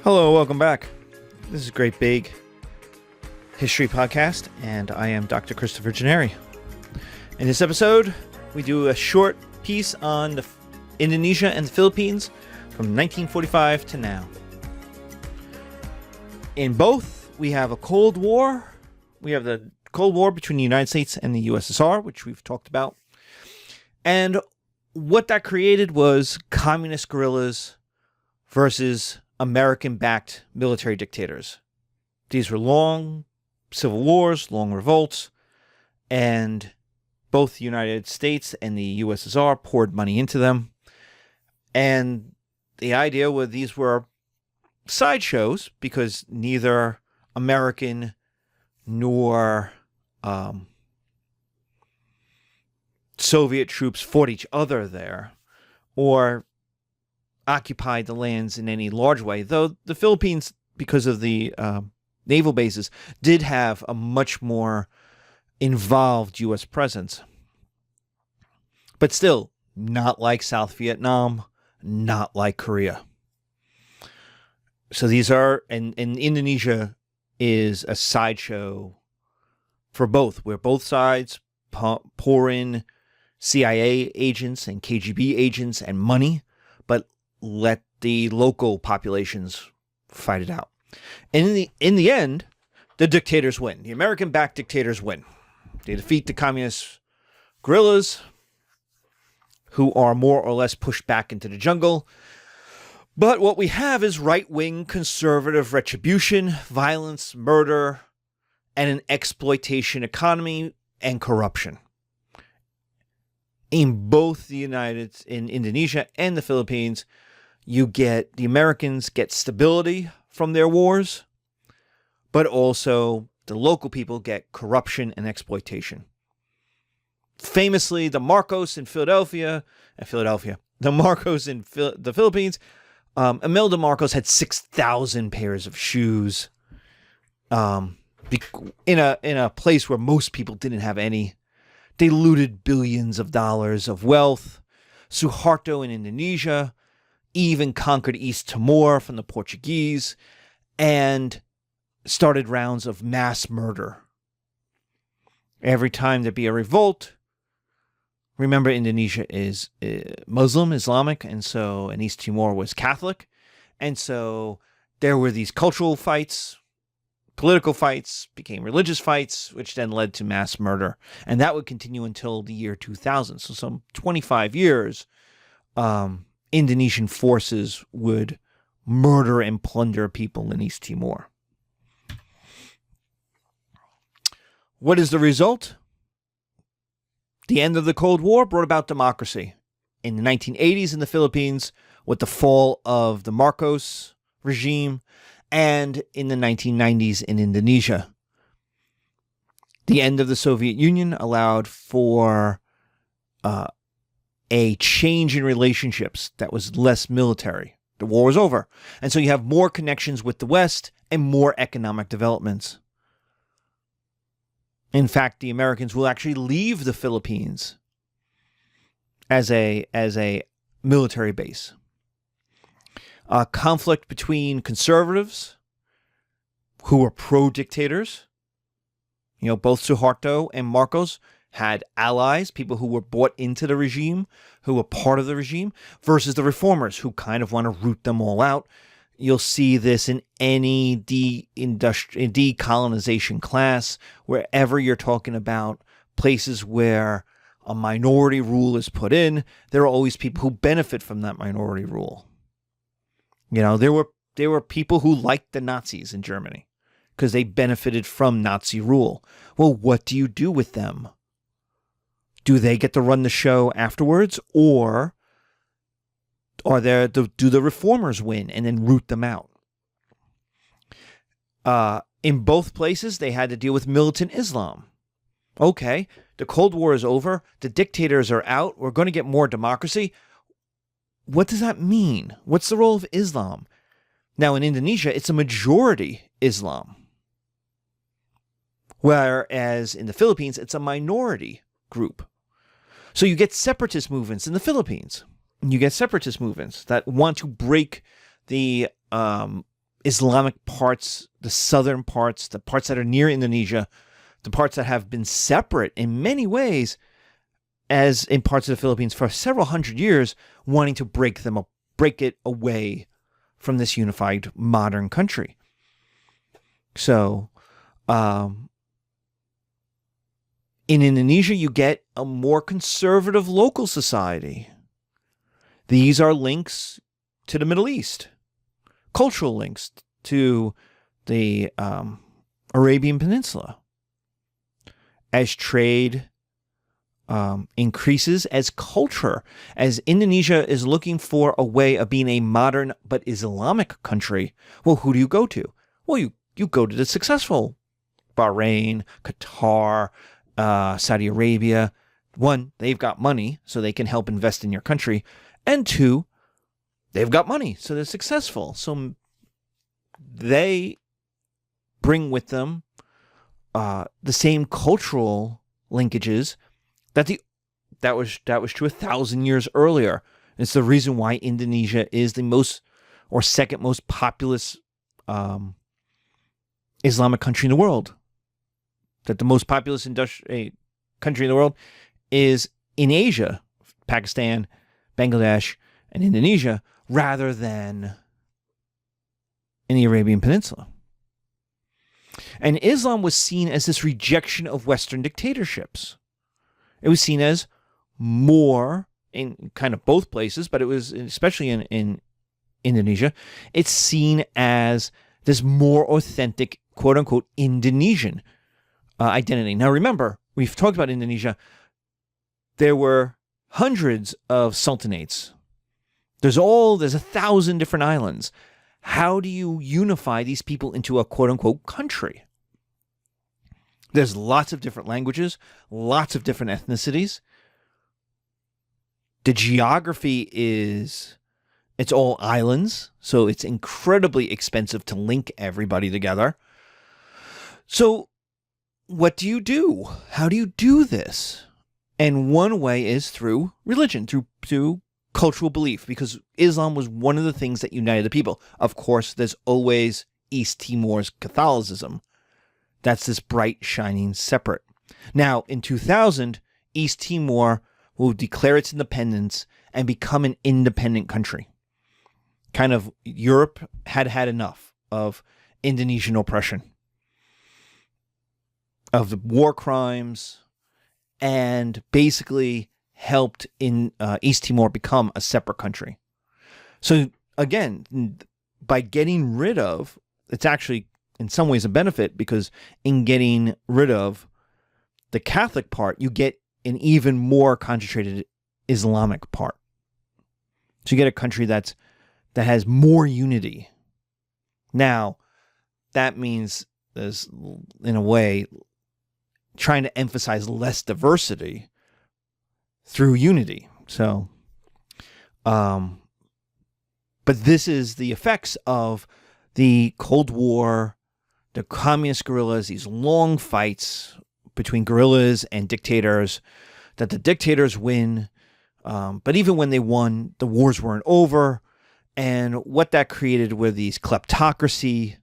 Hello, welcome back. This is Great Big History Podcast, and I am Dr. Christopher Gennari. In this episode, we do a short piece on Indonesia and the Philippines from 1945 to now. In both, we have a Cold War. We have the Cold War between the United States and the USSR, which we've talked about. And what that created was communist guerrillas versus American-backed military dictators. These were long civil wars, long revolts, and both the United States and the USSR poured money into them. And the idea was these were sideshows because neither American nor Soviet troops fought each other there or occupied the lands in any large way, though the Philippines, because of the naval bases, did have a much more involved U.S. presence. But still, not like South Vietnam, not like Korea. So these are, and Indonesia is a sideshow for both, where both sides pour in CIA agents and KGB agents and money, but let the local populations fight it out. And in the end, the dictators win. The American-backed dictators win. They defeat the communist guerrillas, who are more or less pushed back into the jungle. But what we have is right-wing conservative retribution, violence, murder, and an exploitation economy and corruption. In both in Indonesia and the Philippines, the Americans get stability from their wars, but also the local people get corruption and exploitation. Famously, the Marcos in the Marcos in the Philippines, Imelda Marcos had 6,000 pairs of shoes in a place where most people didn't have any. They looted billions of dollars of wealth. Suharto in Indonesia even conquered East Timor from the Portuguese and started rounds of mass murder. Every time there'd be a revolt, remember Indonesia is Muslim, Islamic, and East Timor was Catholic. And so there were these cultural fights, political fights, became religious fights, which then led to mass murder. And that would continue until the year 2000. So some 25 years, Indonesian forces would murder and plunder people in East Timor. What is the result? The end of the Cold War brought about democracy. In the 1980s in the Philippines, with the fall of the Marcos regime, and in the 1990s in Indonesia. The end of the Soviet Union allowed for a change in relationships that was less military. The war was over. And so you have more connections with the West and more economic developments. In fact, the Americans will actually leave the Philippines as a military base. A conflict between conservatives who were pro-dictators. Both Suharto and Marcos had allies, people who were bought into the regime, who were part of the regime, versus the reformers who kind of want to root them all out. You'll see this in any decolonization class, wherever you're talking about places where a minority rule is put in, there are always people who benefit from that minority rule. There were people who liked the Nazis in Germany because they benefited from Nazi rule. Well, what do you do with them? Do they get to run the show afterwards, or do the reformers win and then root them out? In both places, they had to deal with militant Islam. Okay, the Cold War is over. The dictators are out. We're going to get more democracy. What does that mean? What's the role of Islam? Now, in Indonesia, it's a majority Islam. Whereas in the Philippines, it's a minority group. So you get separatist movements in the Philippines. You get separatist movements that want to break the Islamic parts, the southern parts, the parts that are near Indonesia, the parts that have been separate in many ways, as in parts of the Philippines for several hundred years, wanting to break it away from this unified modern country. So, in Indonesia, you get a more conservative local society. These are links to the Middle East, cultural links to the Arabian Peninsula. As trade increases, as culture, as Indonesia is looking for a way of being a modern but Islamic country, well, who do you go to? Well, you go to the successful Bahrain, Qatar, Saudi Arabia. One, they've got money, so they can help invest in your country. And two, they've got money, so they're successful. So they bring with them the same cultural linkages that was true 1,000 years earlier. It's the reason why Indonesia is the most or second most populous Islamic country in the world. That the most populous country in the world is in Asia, Pakistan, Bangladesh, and Indonesia, rather than in the Arabian Peninsula. And Islam was seen as this rejection of Western dictatorships. It was seen as more, in kind of both places, but it was especially in Indonesia, it's seen as this more authentic, quote-unquote, Indonesian identity. Now remember, we've talked about Indonesia. There were hundreds of sultanates. There's 1,000 different islands. How do you unify these people into a quote-unquote country? There's lots of different languages, lots of different ethnicities. The geography it's all islands, so it's incredibly expensive to link everybody together. So what do you do? How do you do this? And one way is through religion, through cultural belief, because Islam was one of the things that united the people. Of course, there's always East Timor's Catholicism. That's this bright, shining separate. Now, in 2000, East Timor will declare its independence and become an independent country. Kind of Europe had enough of Indonesian oppression, of the war crimes, and basically helped in East Timor become a separate country. So again, by getting rid of, it's actually in some ways a benefit, because in getting rid of the Catholic part, you get an even more concentrated Islamic part. So you get a country that has more unity. Now, that means there's, in a way, trying to emphasize less diversity through unity. So, but this is the effects of the Cold War, the communist guerrillas, these long fights between guerrillas and dictators, that the dictators win. But even when they won, the wars weren't over. And what that created were these kleptocracy,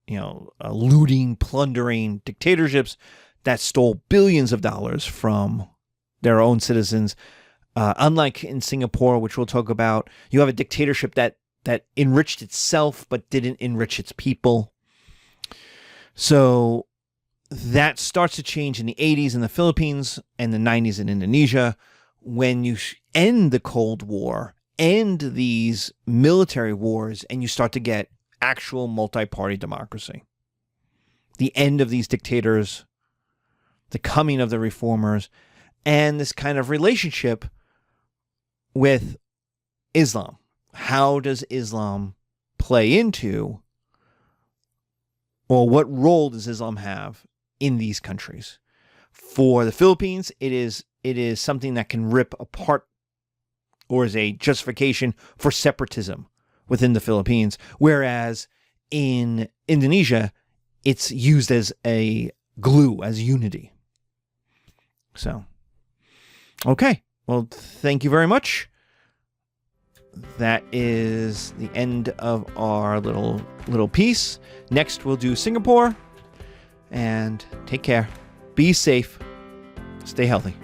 looting, plundering dictatorships that stole billions of dollars from their own citizens. Unlike in Singapore, which we'll talk about, you have a dictatorship that enriched itself but didn't enrich its people. So that starts to change in the 80s in the Philippines and the 90s in Indonesia, when you end the Cold War, end these military wars, and you start to get actual multi-party democracy. The end of these dictators, the coming of the reformers, and this kind of relationship with Islam. How does Islam play into, or what role does Islam have in these countries? For the Philippines, it is something that can rip apart, or is a justification for separatism within the Philippines, whereas in Indonesia, it's used as a glue, as unity. So, okay. Well, thank you very much. that is the end of our little piece. Next, we'll do Singapore. And take care. Be safe. Stay healthy.